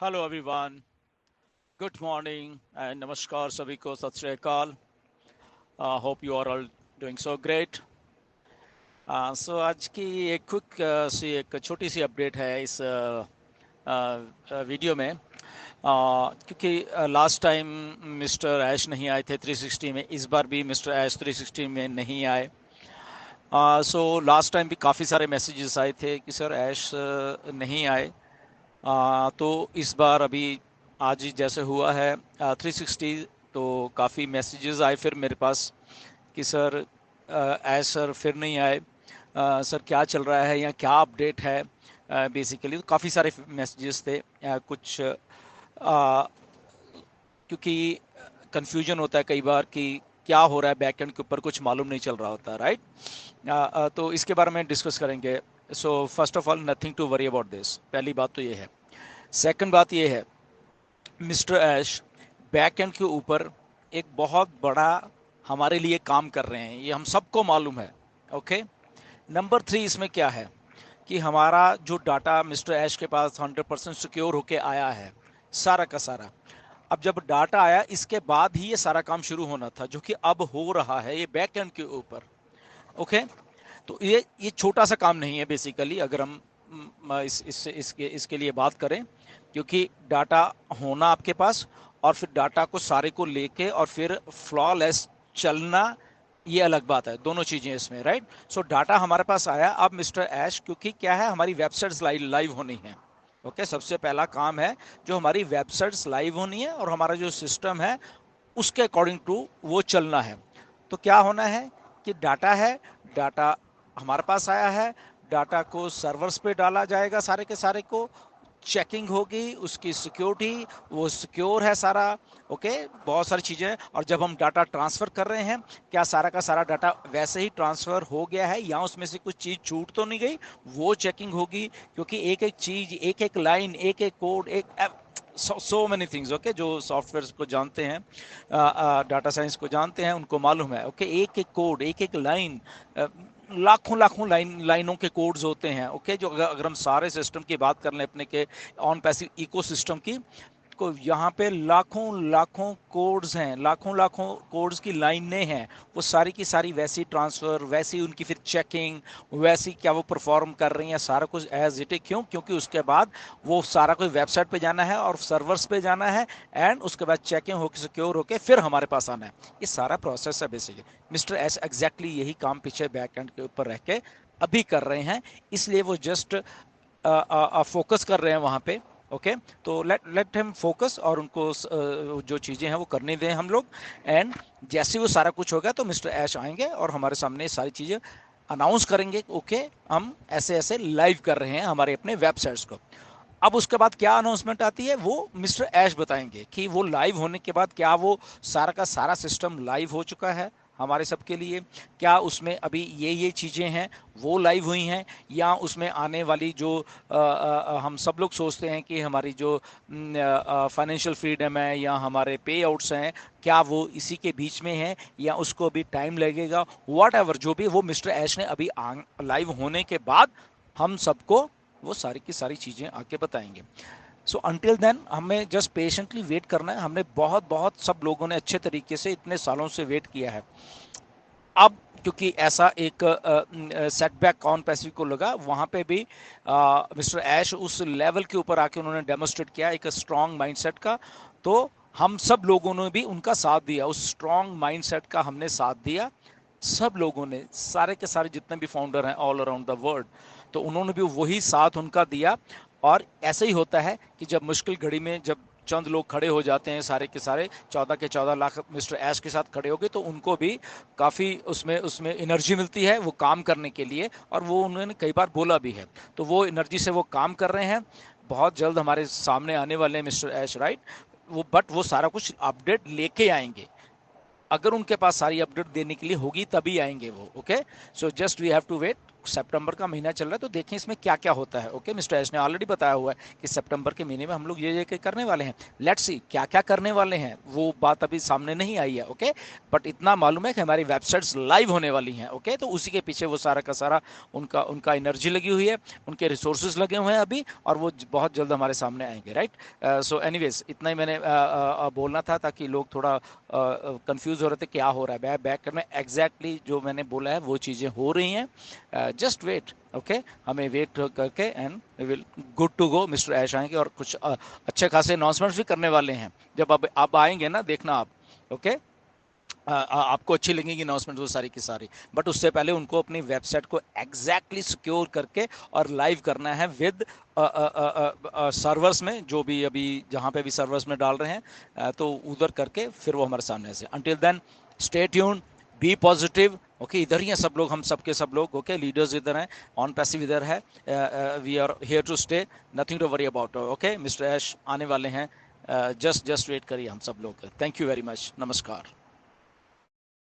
Hello everyone, good morning and नमस्कार सभी को, सत श्री अकाल। Hope you are all doing so great. So आज की एक क्विक सी एक छोटी सी अपडेट है इस वीडियो में। क्योंकि लास्ट टाइम मिस्टर ऐश नहीं आए थे 360 में, इस बार भी मिस्टर ऐश 360 में नहीं आए। सो लास्ट टाइम भी काफ़ी सारे मैसेजेस आए थे कि सर ऐश नहीं आए। तो इस बार अभी आज ही जैसे हुआ है 360, तो काफ़ी मैसेजेस आए फिर मेरे पास कि सर ऐश सर फिर नहीं आए। सर क्या चल रहा है या क्या अपडेट है। बेसिकली तो काफ़ी सारे मैसेजेस थे। कुछ क्योंकि कंफ्यूजन होता है कई बार कि क्या हो रहा है बैकएंड के ऊपर, कुछ मालूम नहीं चल रहा होता, राइट। तो इसके बारे में डिस्कस करेंगे। So first of all, nothing to worry about this, पहली बात तो ये है। सेकंड बात ये है, मिस्टर ऐश बैकएंड के ऊपर एक बहुत बड़ा हमारे लिए काम कर रहे हैं, ये हम सबको मालूम है। ओके। नंबर 3 इसमें क्या है कि हमारा जो डाटा मिस्टर ऐश के पास 100% सिक्योर होके आया है, सारा का सारा। अब जब डाटा आया इसके बाद ही ये सारा काम शुरू होना था, जो कि अब हो रहा है ये बैकएंड के ऊपर। ओके। तो ये छोटा सा काम नहीं है बेसिकली, अगर हम इसके लिए बात करें, क्योंकि डाटा होना आपके पास और फिर डाटा को सारे को लेके और फिर फ्लॉलेस चलना, ये अलग बात है। दोनों चीजें इसमें, राइट। सो डाटा हमारे पास आया। अब मिस्टर ऐश, क्योंकि क्या है, हमारी वेबसाइट्स लाइव होनी है। ओके। सबसे पहला काम है जो हमारी वेबसाइट्स लाइव होनी है और हमारा जो सिस्टम है उसके अकॉर्डिंग टू वो चलना है। तो क्या होना है कि डाटा है, डाटा हमारे पास आया है, डाटा को सर्वर्स पे डाला जाएगा, सारे के सारे को चेकिंग होगी, उसकी सिक्योरिटी, वो सिक्योर है सारा। ओके। बहुत सारी चीज़ें। और जब हम डाटा ट्रांसफ़र कर रहे हैं, क्या सारा का सारा डाटा वैसे ही ट्रांसफ़र हो गया है या उसमें से कुछ चीज़ छूट तो नहीं गई, वो चेकिंग होगी। क्योंकि एक एक चीज़, एक एक लाइन, एक एक कोड, एक सो मेनी थिंग्स। ओके। जो सॉफ्टवेयर को जानते हैं, डाटा साइंस को जानते हैं, उनको मालूम है। ओके। एक एक कोड, एक एक लाइन, लाखों लाखों लाइनों के कोड्स होते हैं। ओके। जो अगर हम सारे सिस्टम की बात कर लें अपने के ऑन पैसिव इकोसिस्टम की, को यहाँ पे लाखों लाखों कोड्स हैं, लाखों लाखों कोड्स की लाइनें हैं। वो सारी की सारी वैसी ट्रांसफ़र, वैसी उनकी फिर चेकिंग, वैसी क्या वो परफॉर्म कर रही हैं, सारा कुछ एज इट इज। क्यों? क्योंकि उसके बाद वो सारा कुछ वेबसाइट पे जाना है और सर्वर्स पे जाना है, एंड उसके बाद चेकिंग होकर सिक्योर होकर फिर हमारे पास आना है। ये सारा प्रोसेस है बेसिकली। मिस्टर एस एग्जैक्टली यही काम पीछे बैक एंड के ऊपर रह के अभी कर रहे हैं, इसलिए वो जस्ट फोकस कर रहे हैं वहाँ पे। ओके। तो लेट हिम फोकस और उनको जो चीज़ें हैं वो करने दें हम लोग। एंड जैसे वो सारा कुछ होगा तो मिस्टर ऐश आएंगे और हमारे सामने सारी चीज़ें अनाउंस करेंगे। ओके। हम ऐसे ऐसे लाइव कर रहे हैं हमारे अपने वेबसाइट्स को। अब उसके बाद क्या अनाउंसमेंट आती है वो मिस्टर ऐश बताएंगे कि वो लाइव होने के बाद क्या वो सारा का सारा सिस्टम लाइव हो चुका है हमारे सबके लिए, क्या उसमें अभी ये चीज़ें हैं वो लाइव हुई हैं, या उसमें आने वाली जो हम सब लोग सोचते हैं कि हमारी जो फाइनेंशियल फ्रीडम है या हमारे पे आउट्स हैं, क्या वो इसी के बीच में है या उसको अभी टाइम लगेगा। वॉट एवर जो भी, वो मिस्टर ऐश ने अभी लाइव होने के बाद हम सबको वो सारी की सारी चीज़ें आके बताएंगे। सो अंटिल देन हमें जस्ट पेशेंटली वेट करना है। हमने बहुत बहुत सब लोगों ने अच्छे तरीके से इतने सालों से वेट किया है। अब क्योंकि ऐसा एक सेटबैक कॉन पैसिव को लगा, वहां पे भी मिस्टर ऐश उस लेवल के ऊपर आके उन्होंने डेमोस्ट्रेट किया एक स्ट्रांग माइंडसेट का। तो हम सब लोगों ने भी उनका साथ दिया, उस स्ट्रांग माइंडसेट का हमने साथ दिया। सब लोगों ने, सारे के सारे जितने भी फाउंडर हैं ऑल अराउंड द वर्ल्ड, तो उन्होंने भी वही साथ उनका दिया। और ऐसे ही होता है कि जब मुश्किल घड़ी में जब चंद लोग खड़े हो जाते हैं, सारे के सारे 14 के 14 लाख मिस्टर ऐश के साथ खड़े हो गए, तो उनको भी काफ़ी उसमें उसमें एनर्जी मिलती है वो काम करने के लिए, और वो उन्होंने कई बार बोला भी है। तो वो एनर्जी से वो काम कर रहे हैं। बहुत जल्द हमारे सामने आने वाले हैं मिस्टर ऐश, राइट। वो बट वो सारा कुछ अपडेट लेके आएंगे। अगर उनके पास सारी अपडेट देने के लिए होगी तभी आएंगे वो। Okay. So just we have to wait. सितंबर का महीना चल रहा है, तो देखें इसमें क्या क्या होता है। ओके, मिस्टर एस ने ऑलरेडी बताया हुआ है कि सितंबर के महीने में हम लोग ये करने वाले हैं। लेट्स सी क्या क्या करने वाले हैं, वो बात अभी सामने नहीं आई है। ओके, बट इतना मालूम है कि हमारी वेबसाइट्स लाइव होने वाली हैं। ओके, तो उसी के पीछे वो सारा का सारा उनका उनका एनर्जी लगी हुई है, उनके रिसोर्सेज लगे हुए हैं अभी, और वो बहुत जल्द हमारे सामने आएंगे। राइट, सो एनीवेज इतना ही मैंने बोलना था, ताकि लोग थोड़ा कंफ्यूज हो रहे थे क्या हो रहा है बैक में। एग्जैक्टली जो मैंने बोला है वो चीज़ें हो रही हैं। Just wait. ओके, हमें वेट करके and will good to go. Mister Ash आएंगे और कुछ अच्छे खासे अनाउंसमेंट्स भी करने वाले हैं। जब अब आएंगे ना, देखना आप। ओके, आपको अच्छी लगेगी अनाउंसमेंट वो सारी की सारी, बट उससे पहले उनको अपनी वेबसाइट को एग्जैक्टली सिक्योर करके और लाइव करना है विद सर्वर्स में, जो भी अभी जहाँ पे भी सर्वर्स में डाल रहे हैं, तो उधर करके फिर वो हमारे सामने से। Until then stay tuned, be positive. Okay, इधर ही हैं सब लोग, हम सबके सब लोग। ओके, लीडर्स इधर हैं, ऑन पैसिव इधर है, we are here to stay, nothing to worry about. Okay, mister Ash आने वाले हैं, जस्ट वेट करिए हम सब लोग। थैंक यू वेरी मच, नमस्कार।